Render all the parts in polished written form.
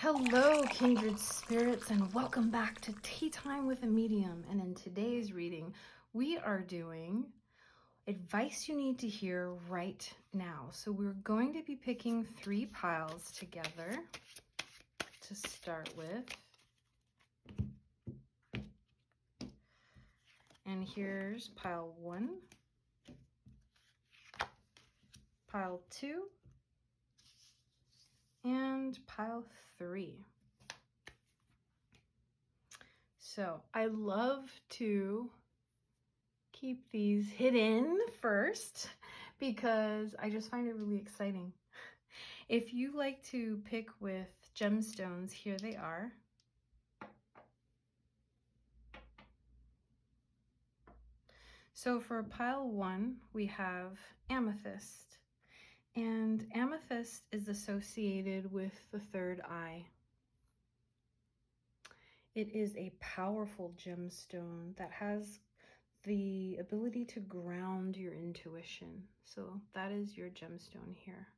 Hello, kindred spirits, and welcome back to Tea Time with a Medium. And in today's reading, we are doing advice you need to hear right now. So we're going to be picking 3 piles together to start with. And here's pile 1, pile 2, and pile 3. So I love to keep these hidden first because I just find it really exciting. If you like to pick with gemstones, here they are. So for pile 1, we have amethyst. And amethyst is associated with the third eye. It is a powerful gemstone that has the ability to ground your intuition. So that is your gemstone here.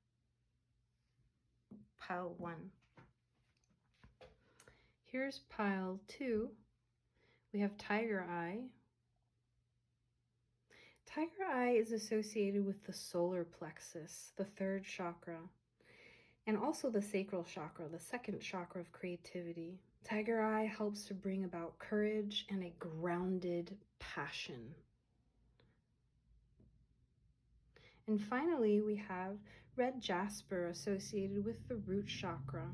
Pile 1. Here's pile 2. We have tiger eye. Tiger eye is associated with the solar plexus, the 3rd chakra, and also the sacral chakra, the 2nd chakra of creativity. Tiger eye helps to bring about courage and a grounded passion. And finally, we have red jasper associated with the root chakra.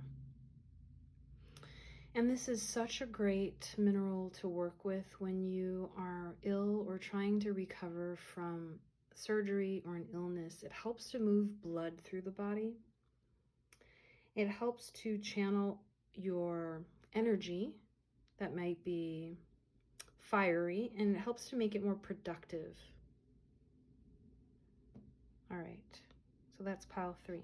And this is such a great mineral to work with when you are ill or trying to recover from surgery or an illness. It helps to move blood through the body. It helps to channel your energy that might be fiery, and it helps to make it more productive. All right, so that's pile 3.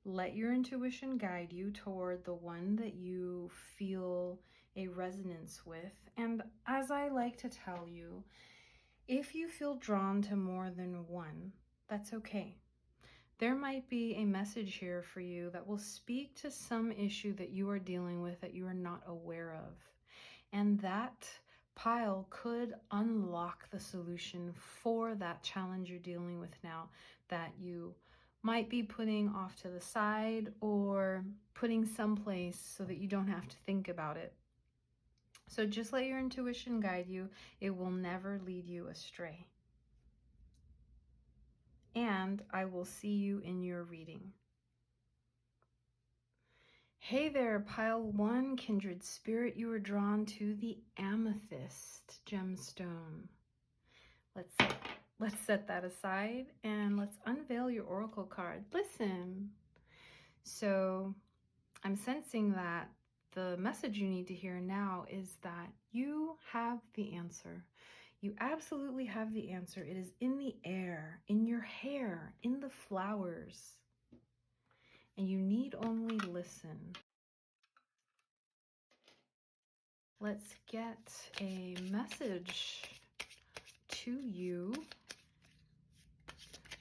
Let your intuition guide you toward the one that you feel a resonance with. And as I like to tell you, if you feel drawn to more than one, that's okay. There might be a message here for you that will speak to some issue that you are dealing with that you are not aware of. And that pile could unlock the solution for that challenge you're dealing with now that you might be putting off to the side or putting someplace so that you don't have to think about it. So just let your intuition guide you. It will never lead you astray. And I will see you in your reading. Hey there, pile 1, kindred spirit. You are drawn to the amethyst gemstone. Let's set that aside and let's unveil your oracle card. Listen. So I'm sensing that the message you need to hear now is that you have the answer. You absolutely have the answer. It is in the air, in your hair, in the flowers. And you need only listen. Let's get a message to you.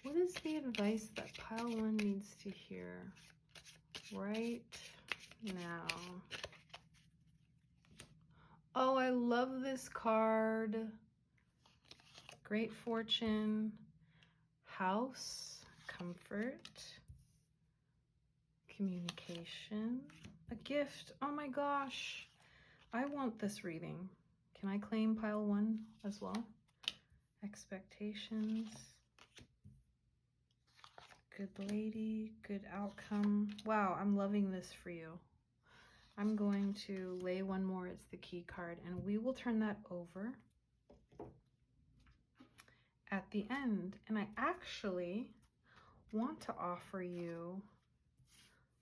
What is the advice that pile 1 needs to hear right now? Oh, I love this card. Great fortune, house, comfort, communication, a gift. Oh my gosh, I want this reading. Can I claim pile 1 as well? Expectations. Good lady, good outcome. Wow, I'm loving this for you. I'm going to lay one more. It's the key card, and we will turn that over at the end. And I actually want to offer you,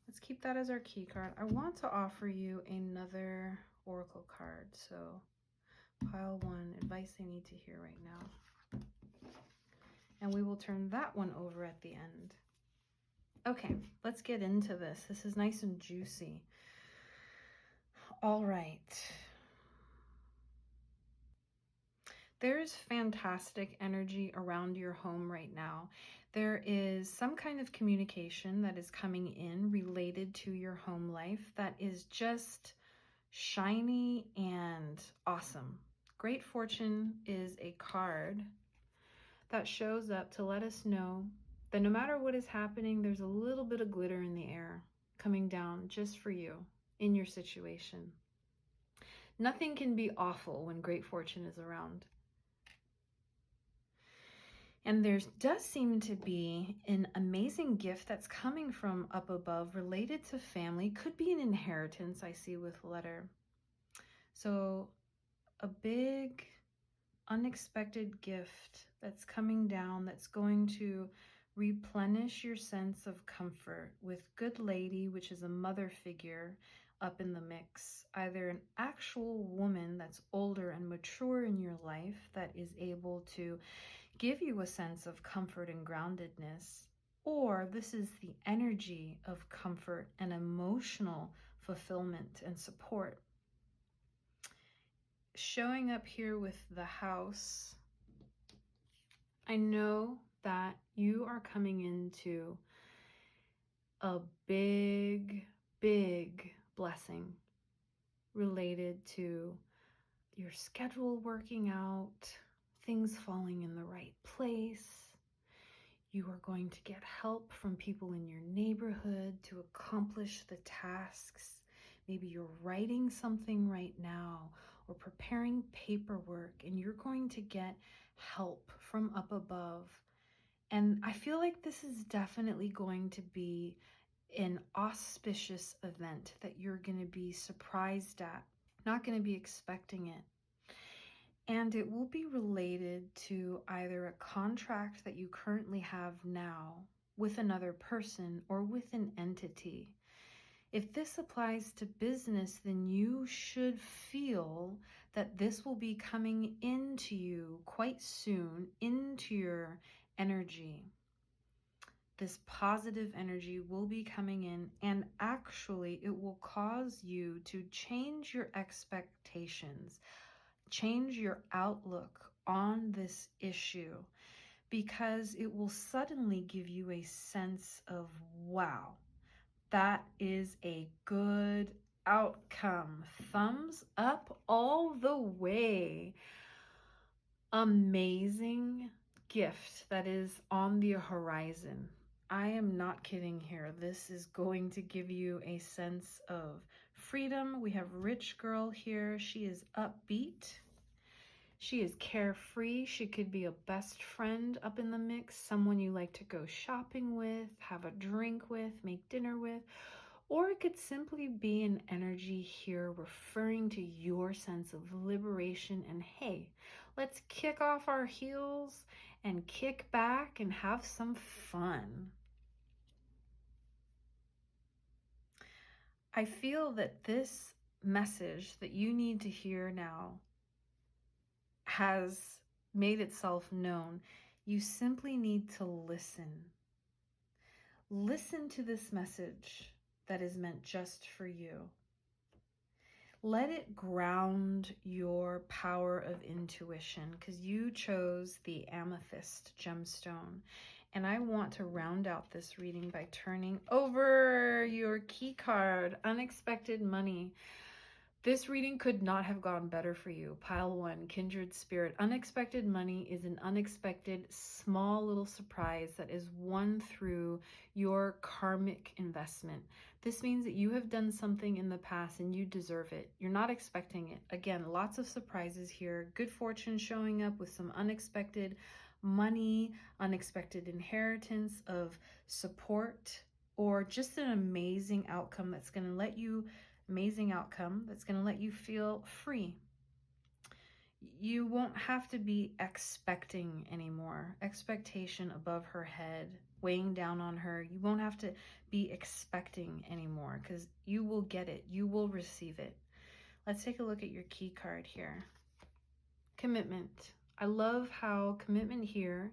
let's keep that as our key card. I want to offer you another oracle card. So pile 1, advice I need to hear right now. And we will turn that one over at the end. Okay, let's get into this. This is nice and juicy. All right. There's fantastic energy around your home right now. There is some kind of communication that is coming in related to your home life that is just shiny and awesome. Great Fortune is a card that shows up to let us know that no matter what is happening, there's a little bit of glitter in the air coming down just for you in your situation. Nothing can be awful when Great Fortune is around. And there does seem to be an amazing gift that's coming from up above related to family. Could be an inheritance, I see with letter. So a big unexpected gift that's coming down that's going to replenish your sense of comfort with Good Lady, which is a mother figure up in the mix. Either an actual woman that's older and mature in your life that is able to give you a sense of comfort and groundedness, or this is the energy of comfort and emotional fulfillment and support. Showing up here with the House, I know that you are coming into a big, big blessing related to your schedule working out, things falling in the right place. You are going to get help from people in your neighborhood to accomplish the tasks. Maybe you're writing something right now or preparing paperwork, and you're going to get help from up above. And I feel like this is definitely going to be an auspicious event that you're going to be surprised at, not going to be expecting it. And it will be related to either a contract that you currently have now with another person or with an entity. If this applies to business, then you should feel that this will be coming into you quite soon, into your energy. This positive energy will be coming in, and actually it will cause you to change your expectations, change your outlook on this issue, because it will suddenly give you a sense of, wow, that is a good outcome. Thumbs up all the way. Amazing gift that is on the horizon. I am not kidding here. This is going to give you a sense of freedom. We have Rich Girl here. She is upbeat. She is carefree. She could be a best friend up in the mix, someone you like to go shopping with, have a drink with, make dinner with, or it could simply be an energy here referring to your sense of liberation and, hey, let's kick off our heels and kick back and have some fun. I feel that this message that you need to hear now has made itself known. You simply need to listen. Listen to this message that is meant just for you. Let it ground your power of intuition, because you chose the amethyst gemstone. And I want to round out this reading by turning over your key card, Unexpected Money. This reading could not have gone better for you. Pile 1, Kindred Spirit. Unexpected money is an unexpected small little surprise that is won through your karmic investment. This means that you have done something in the past and you deserve it. You're not expecting it. Again, lots of surprises here. Good fortune showing up with some unexpected money, unexpected inheritance of support, or just an amazing outcome that's going to let you feel free. You won't have to be expecting anymore. Expectation above her head, weighing down on her. You won't have to be expecting anymore, because you will get it. You will receive it. Let's take a look at your key card here. Commitment. I love how commitment here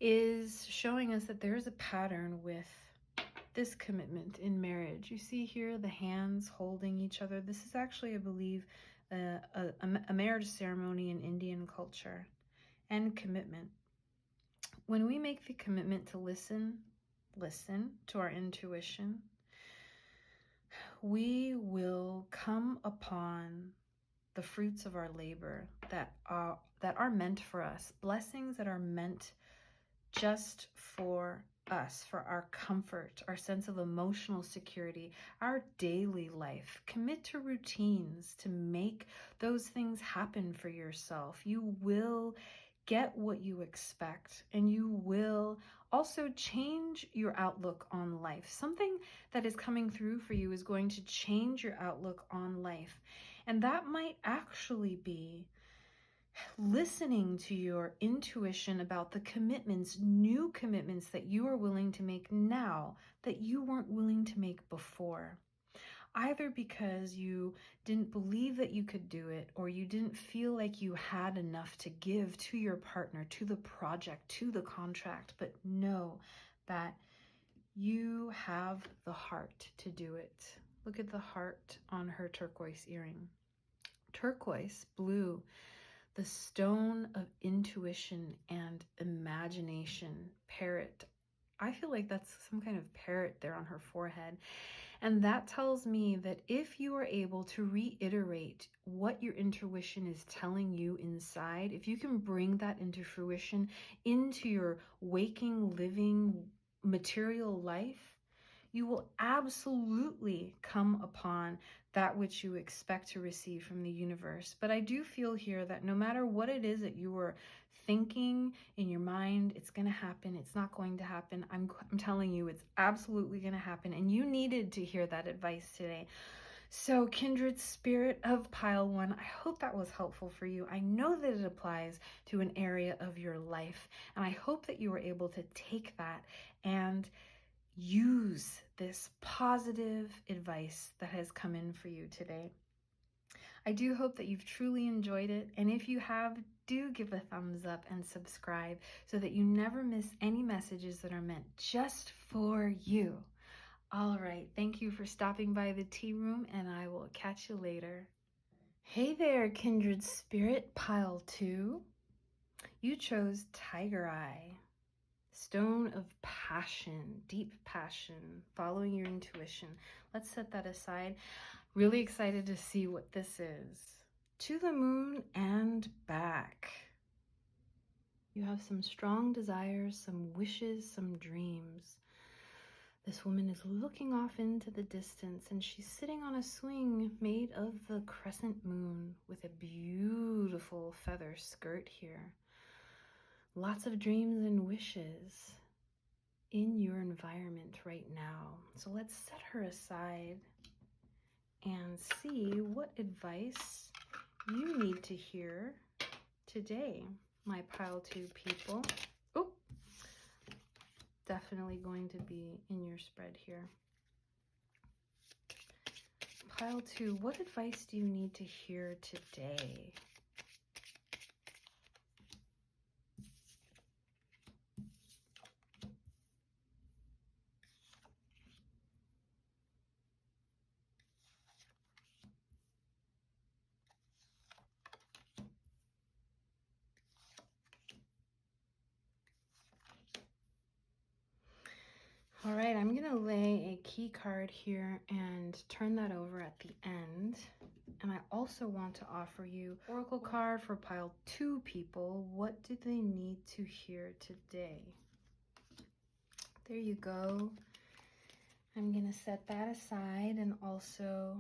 is showing us that there's a pattern with this commitment in marriage. You see here the hands holding each other. This is actually, I believe, a marriage ceremony in Indian culture. And commitment. When we make the commitment to listen to our intuition, we will come upon the fruits of our labor that are meant for us, blessings that are meant just for us, for our comfort, our sense of emotional security, our daily life. Commit to routines to make those things happen for yourself. You will get what you expect, and you will also change your outlook on life. Something that is coming through for you is going to change your outlook on life. And that might actually be listening to your intuition about the commitments, new commitments that you are willing to make now that you weren't willing to make before. Either because you didn't believe that you could do it, or you didn't feel like you had enough to give to your partner, to the project, to the contract, but know that you have the heart to do it. Look at the heart on her turquoise earring. Turquoise, blue, the stone of intuition and imagination, parrot. I feel like that's some kind of parrot there on her forehead. And that tells me that if you are able to reiterate what your intuition is telling you inside, if you can bring that into fruition into your waking, living, material life, you will absolutely come upon that which you expect to receive from the universe. But I do feel here that no matter what it is that you were thinking in your mind, it's going to happen, it's not going to happen, I'm telling you, it's absolutely going to happen. And you needed to hear that advice today. So, kindred spirit of pile 1, I hope that was helpful for you. I know that it applies to an area of your life, and I hope that you were able to take that and use this positive advice that has come in for you today. I do hope that you've truly enjoyed it, and if you have, do give a thumbs up and subscribe so that you never miss any messages that are meant just for you. All right, thank you for stopping by the tea room, and I will catch you later. Hey there, kindred spirit, pile 2. You chose Tiger Eye. Stone of passion, deep passion, following your intuition. Let's set that aside. Really excited to see what this is. To the moon and back. You have some strong desires, some wishes, some dreams. This woman is looking off into the distance, and she's sitting on a swing made of the crescent moon with a beautiful feather skirt here. Lots of dreams and wishes in your environment right now. So let's set her aside and see what advice you need to hear today, my pile 2 people. Oh, definitely going to be in your spread here. Pile 2, what advice do you need to hear today? All right, I'm going to lay a key card here and turn that over at the end. And I also want to offer you oracle card for pile 2 people. What do they need to hear today? There you go. I'm going to set that aside and also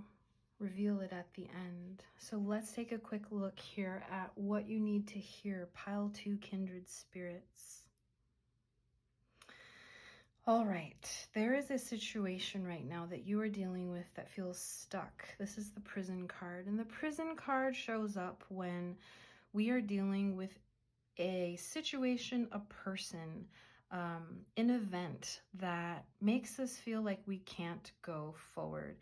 reveal it at the end. So let's take a quick look here at what you need to hear, pile 2 kindred spirits. All right, there is a situation right now that you are dealing with that feels stuck. This is the prison card, and the prison card shows up when we are dealing with a situation, a person, an event that makes us feel like we can't go forward.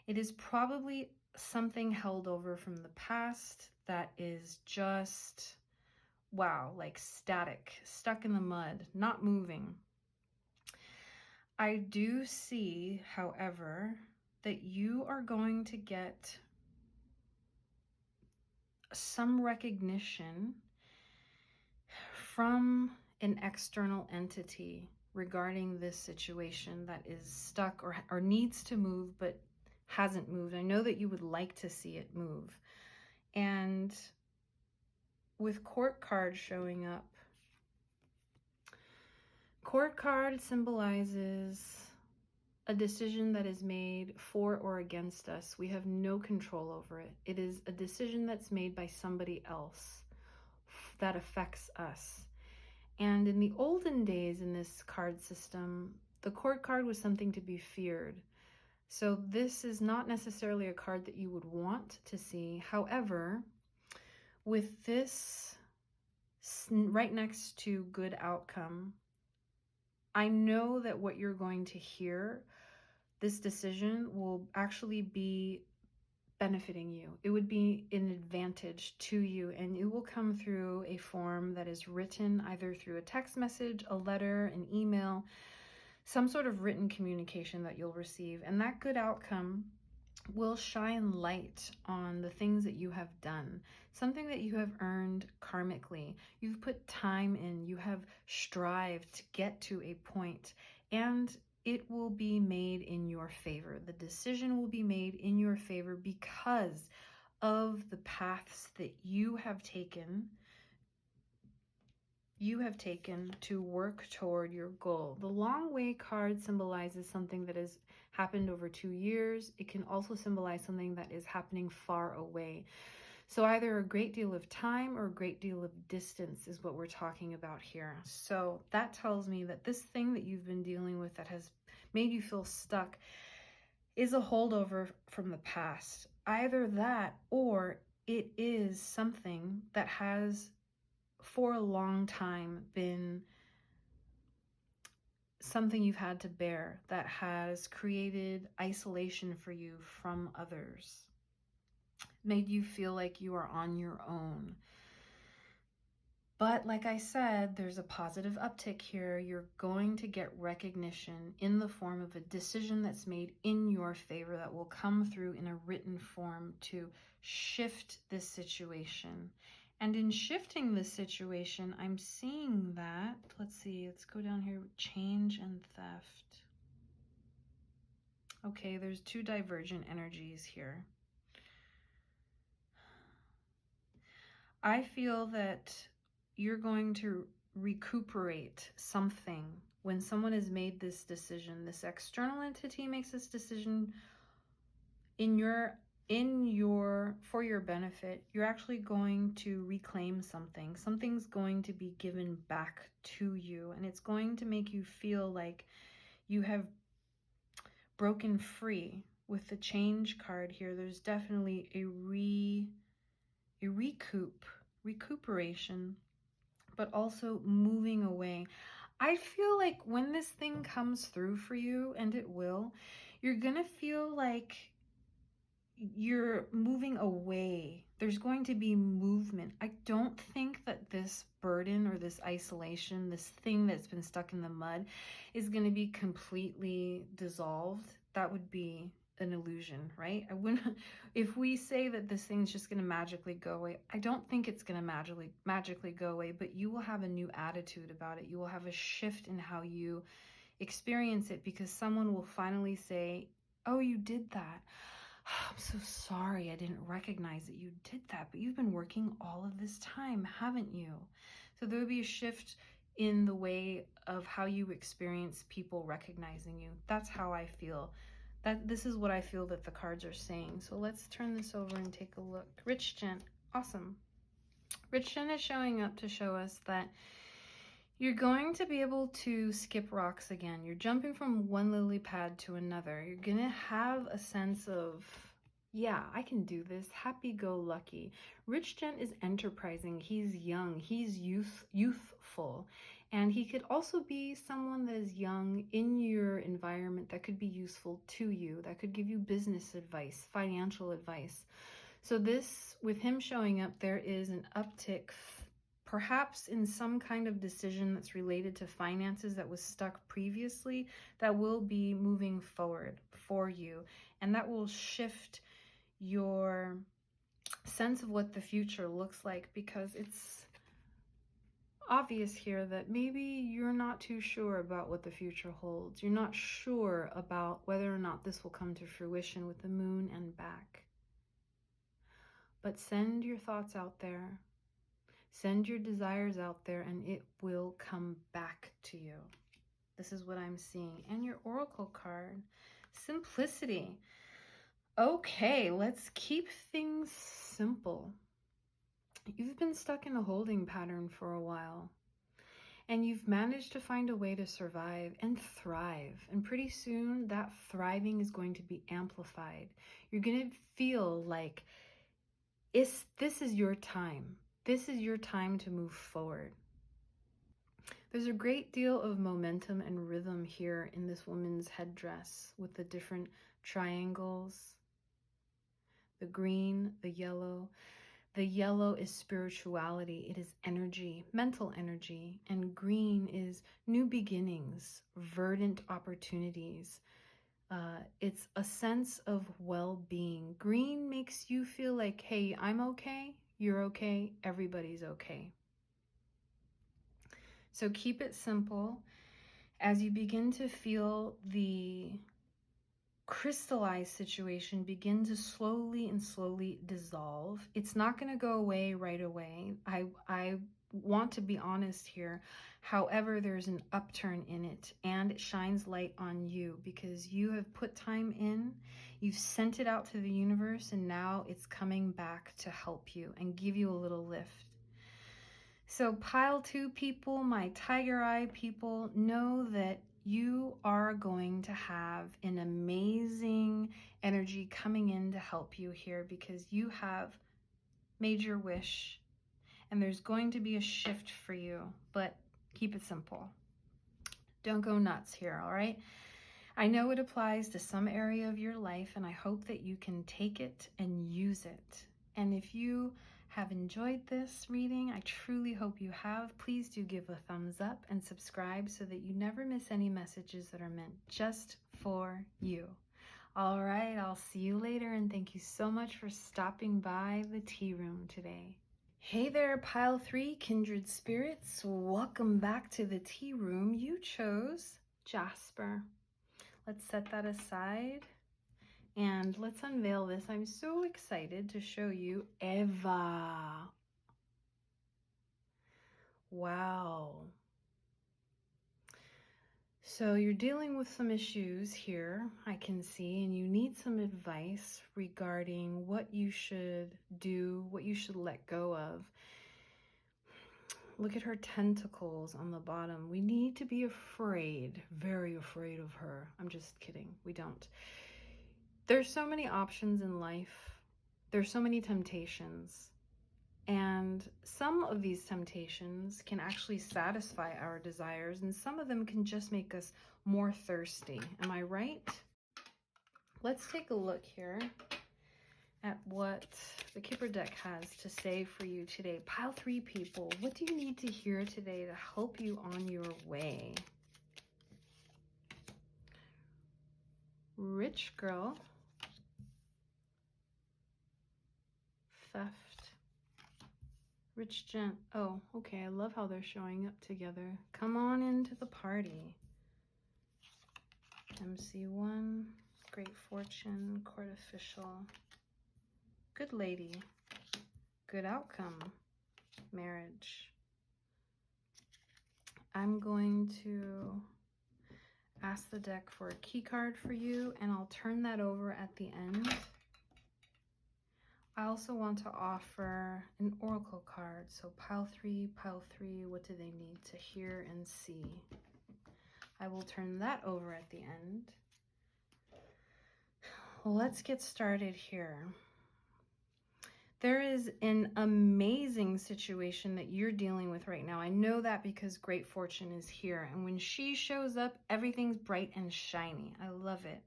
It is probably something held over from the past that is just, wow, like static, stuck in the mud, not moving. I do see, however, that you are going to get some recognition from an external entity regarding this situation that is stuck or needs to move but hasn't moved. I know that you would like to see it move. And with Court card showing up, Court card symbolizes a decision that is made for or against us. We have no control over it. It is a decision that's made by somebody else that affects us. And in the olden days in this card system, the Court card was something to be feared. So this is not necessarily a card that you would want to see. However, with this right next to good outcome, I know that what you're going to hear, this decision will actually be benefiting you. It would be an advantage to you, and it will come through a form that is written either through a text message, a letter, an email, some sort of written communication that you'll receive. And that good outcome will shine light on the things that you have done, something that you have earned karmically. You've put time in, you have strived to get to a point, and it will be made in your favor. The decision will be made in your favor because of the paths that you have taken to work toward your goal. The long way card symbolizes something that has happened over 2 years. It can also symbolize something that is happening far away. So either a great deal of time or a great deal of distance is what we're talking about here. So that tells me that this thing that you've been dealing with that has made you feel stuck is a holdover from the past. Either that, or it is something that has for a long time been something you've had to bear that has created isolation for you from others, made you feel like you are on your own. But like I said, there's a positive uptick here. You're going to get recognition in the form of a decision that's made in your favor that will come through in a written form to shift this situation. And in shifting this situation, I'm seeing that, let's see, let's go down here, change and theft. Okay, there's two divergent energies here. I feel that you're going to recuperate something when someone has made this decision. This external entity makes this decision for your benefit. You're actually going to reclaim something. Something's going to be given back to you, and it's going to make you feel like you have broken free. With the change card here, there's definitely a recuperation, but also moving away. I feel like when this thing comes through for you, and it will, you're gonna feel like you're moving away. There's going to be movement. I don't think that this burden or this isolation, this thing that's been stuck in the mud, is going to be completely dissolved. That would be an illusion, right? I wouldn't, if we say that this thing's just going to magically go away, I don't think it's going to magically go away, but you will have a new attitude about it. You will have a shift in how you experience it, because someone will finally say, "Oh, you did that. I'm so sorry, I didn't recognize that you did that, but you've been working all of this time, haven't you?" So there will be a shift in the way of how you experience people recognizing you. That's how I feel. This is what I feel that the cards are saying. So let's turn this over and take a look. Rich Gent, awesome. Rich Gent is showing up to show us that you're going to be able to skip rocks again. You're jumping from one lily pad to another. You're going to have a sense of, yeah, I can do this. Happy-go-lucky. Rich Gent is enterprising. He's young. He's youthful. And he could also be someone that is young in your environment that could be useful to you, that could give you business advice, financial advice. So this, with him showing up, there is an uptick perhaps in some kind of decision that's related to finances that was stuck previously, that will be moving forward for you. And that will shift your sense of what the future looks like, because it's obvious here that maybe you're not too sure about what the future holds. You're not sure about whether or not this will come to fruition with the moon and back. But send your thoughts out there. Send your desires out there and it will come back to you. This is what I'm seeing. And your oracle card, simplicity. Okay, let's keep things simple. You've been stuck in a holding pattern for a while. And you've managed to find a way to survive and thrive. And pretty soon that thriving is going to be amplified. You're going to feel like this is your time. This is your time to move forward. There's a great deal of momentum and rhythm here in this woman's headdress with the different triangles, the green, the yellow. The yellow is spirituality, it is energy, mental energy, and green is new beginnings, verdant opportunities. It's a sense of well-being. Green makes you feel like, hey, I'm okay, you're okay, everybody's okay. So keep it simple. As you begin to feel the crystallized situation begin to slowly dissolve. It's not going to go away right away. I want to be honest here. However, there's an upturn in it and it shines light on you because you have put time in, you've sent it out to the universe, and now it's coming back to help you and give you a little lift. So pile 2 people, my tiger eye people, know that you are going to have an amazing energy coming in to help you here because you have made your wish and there's going to be a shift for you, but keep it simple. Don't go nuts here, all right? I know it applies to some area of your life and I hope that you can take it and use it. And if you have enjoyed this reading, I truly hope you have. Please do give a thumbs up and subscribe so that you never miss any messages that are meant just for you. All right, I'll see you later and thank you so much for stopping by the tea room today. Hey there, Pile 3 kindred spirits. Welcome back to the tea room. You chose Jasper. Let's set that aside. And let's unveil this. I'm so excited to show you Eva. Wow. So you're dealing with some issues here, I can see, and you need some advice regarding what you should do, what you should let go of. Look at her tentacles on the bottom. We need to be afraid, very afraid of her. I'm just kidding. We don't. There's so many options in life. There's so many temptations. And some of these temptations can actually satisfy our desires, and some of them can just make us more thirsty. Am I right? Let's take a look here at what the Kipper deck has to say for you today. Pile 3 people, what do you need to hear today to help you on your way? Rich girl. Theft. Rich gent. Oh, okay. I love how they're showing up together. Come on into the party. MC1. Great fortune. Court official. Good lady. Good outcome. Marriage. I'm going to ask the deck for a key card for you, and I'll turn that over at the end. I also want to offer an oracle card. So pile 3, what do they need to hear and see? I will turn that over at the end. Let's get started here. There is an amazing situation that you're dealing with right now. I know that because Great Fortune is here. And when she shows up, everything's bright and shiny. I love it.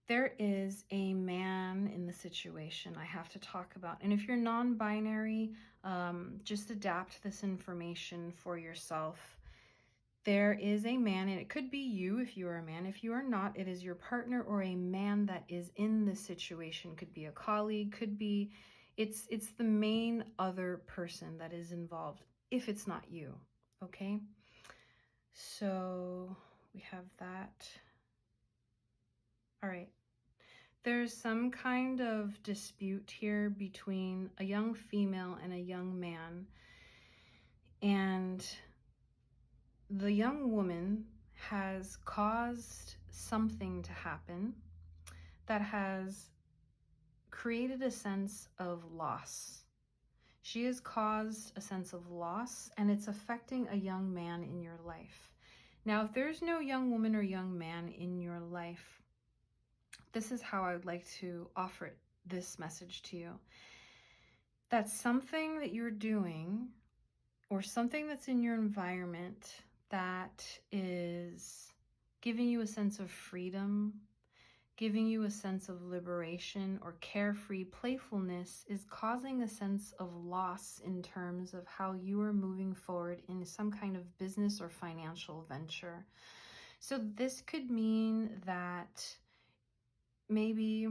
There is a man in the situation I have to talk about. And if you're non-binary, just adapt this information for yourself. There is a man, and it could be you if you are a man. If you are not, it is your partner or a man that is in this situation. Could be a colleague, could be It's the main other person that is involved, if it's not you, okay? So we have that. All right. There's some kind of dispute here between a young female and a young man. And the young woman has caused something to happen that has created a sense of loss. She has caused a sense of loss, and it's affecting a young man in your life. Now, if there's no young woman or young man in your life, this is how I would like to offer this message to you. That's something that you're doing or something that's in your environment that is giving you a sense of freedom, giving you a sense of liberation or carefree playfulness is causing a sense of loss in terms of how you are moving forward in some kind of business or financial venture. So this could mean that maybe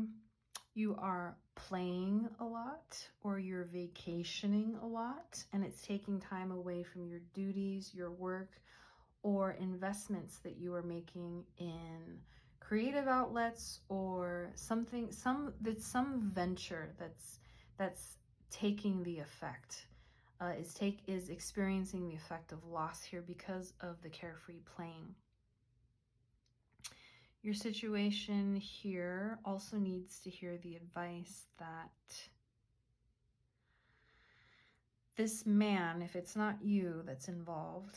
you are playing a lot or you're vacationing a lot and it's taking time away from your duties, your work, or investments that you are making in creative outlets or some venture that's taking the effect, is experiencing the effect of loss here because of the carefree playing. Your situation here also needs to hear the advice that this man, if it's not you that's involved,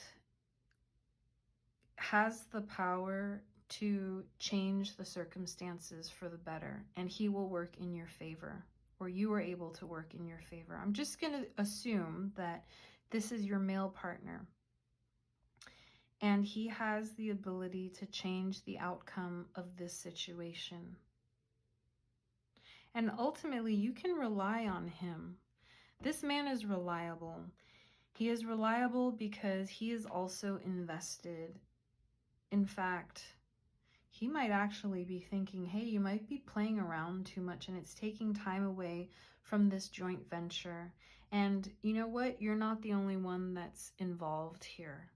has the power to change the circumstances for the better, and he will work in your favor, or you are able to work in your favor. I'm just going to assume that this is your male partner, and he has the ability to change the outcome of this situation. And ultimately, you can rely on him. This man is reliable. He is reliable because he is also invested. In fact, he might actually be thinking, hey, you might be playing around too much and it's taking time away from this joint venture. And you know what? You're not the only one that's involved here.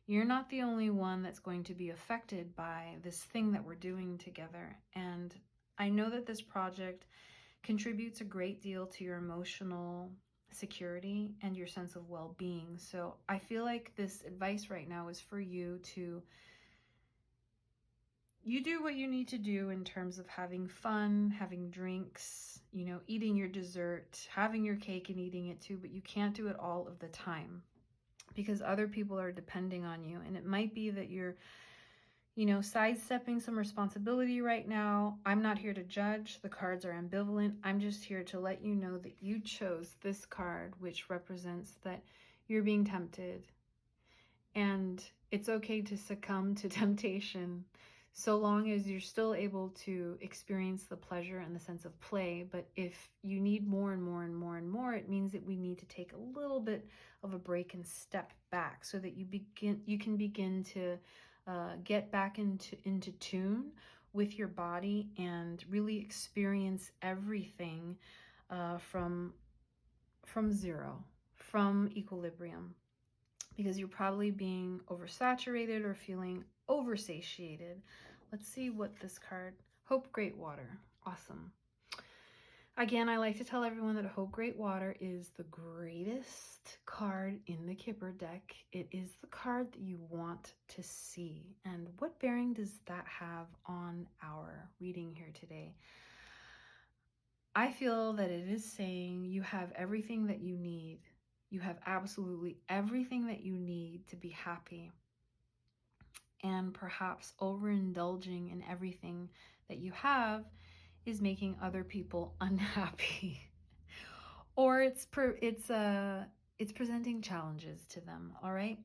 You're not the only one that's going to be affected by this thing that we're doing together. And I know that this project contributes a great deal to your emotional security and your sense of well-being. So I feel like this advice right now is for you to do what you need to do in terms of having fun, having drinks, eating your dessert, having your cake and eating it too, but you can't do it all of the time because other people are depending on you. And it might be that you're sidestepping some responsibility right now. I'm not here to judge. The cards are ambivalent. I'm just here to let you know that you chose this card, which represents that you're being tempted. And it's okay to succumb to temptation so long as you're still able to experience the pleasure and the sense of play. But if you need more and more and more and more, it means that we need to take a little bit of a break and step back so that you can begin to get back into tune with your body and really experience everything from zero, from equilibrium, because you're probably being oversaturated or feeling oversatiated. Let's see what this card, Hope Great Water. Awesome. Again, I like to tell everyone that Hope Great Water is the greatest card in the Kipper deck. It is the card that you want to see. And what bearing does that have on our reading here today? I feel that it is saying you have everything that you need. You have absolutely everything that you need to be happy. And perhaps overindulging in everything that you have is making other people unhappy. Or it's presenting challenges to them, all right?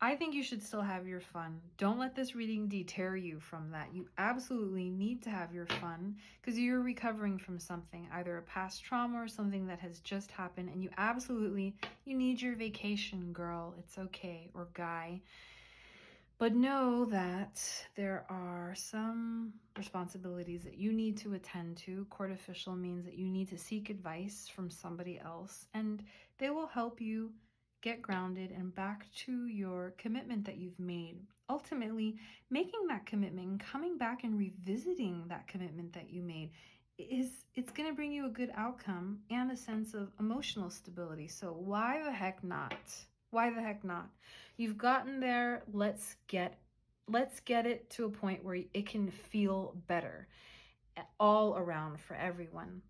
I think you should still have your fun. Don't let this reading deter you from that. You absolutely need to have your fun because you're recovering from something, either a past trauma or something that has just happened, and you need your vacation, girl. It's okay, or guy. But know that there are some responsibilities that you need to attend to. Court official means that you need to seek advice from somebody else, and they will help you get grounded and back to your commitment that you've made. Ultimately, making that commitment and coming back and revisiting that commitment that you made it's going to bring you a good outcome and a sense of emotional stability. So why the heck not? Why the heck not? You've gotten there. Let's get it to a point where it can feel better all around for everyone.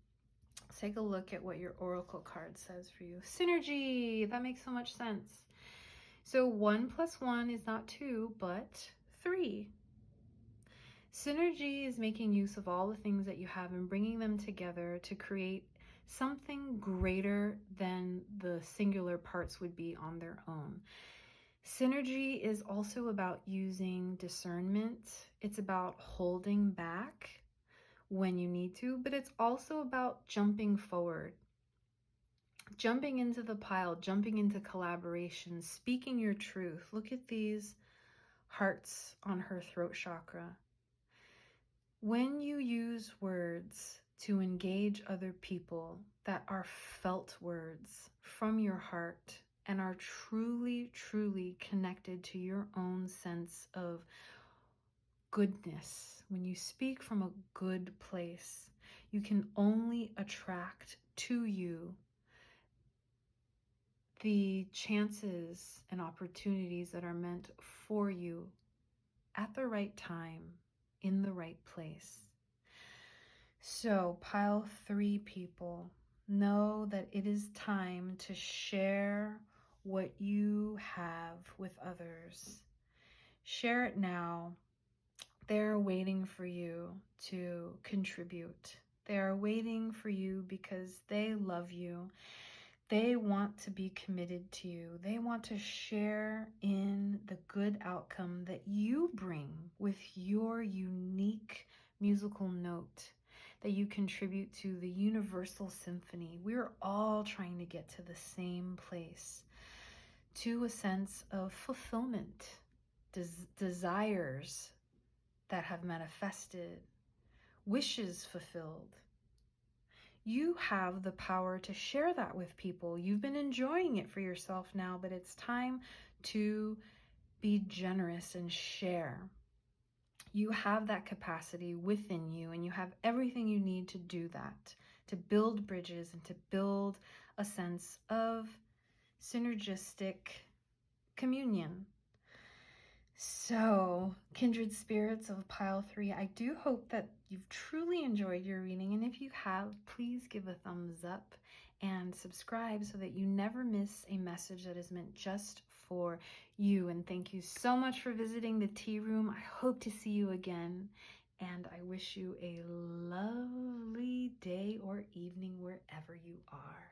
Let's take a look at what your oracle card says for you. Synergy. That makes so much sense. So 1 + 1 is not 2, but 3. Synergy is making use of all the things that you have and bringing them together to create something greater than the singular parts would be on their own. Synergy is also about using discernment. It's about holding back when you need to, but it's also about jumping forward, jumping into the pile, jumping into collaboration, speaking your truth. Look at these hearts on her throat chakra. When you use words to engage other people that are felt words from your heart and are truly, truly connected to your own sense of goodness, when you speak from a good place, you can only attract to you the chances and opportunities that are meant for you at the right time, in the right place. So, pile 3 people, know that it is time to share what you have with others. Share it now. They're waiting for you to contribute. They're waiting for you because they love you. They want to be committed to you. They want to share in the good outcome that you bring with your unique musical note that you contribute to the universal symphony. We're all trying to get to the same place, to a sense of fulfillment, desires that have manifested, wishes fulfilled. You have the power to share that with people. You've been enjoying it for yourself now, but it's time to be generous and share. You have that capacity within you, and you have everything you need to do that, to build bridges and to build a sense of synergistic communion. So, kindred spirits of pile 3, I do hope that you've truly enjoyed your reading, and if you have, please give a thumbs up and subscribe so that you never miss a message that is meant just for you. And thank you so much for visiting the tea room. I hope to see you again, and I wish you a lovely day or evening wherever you are.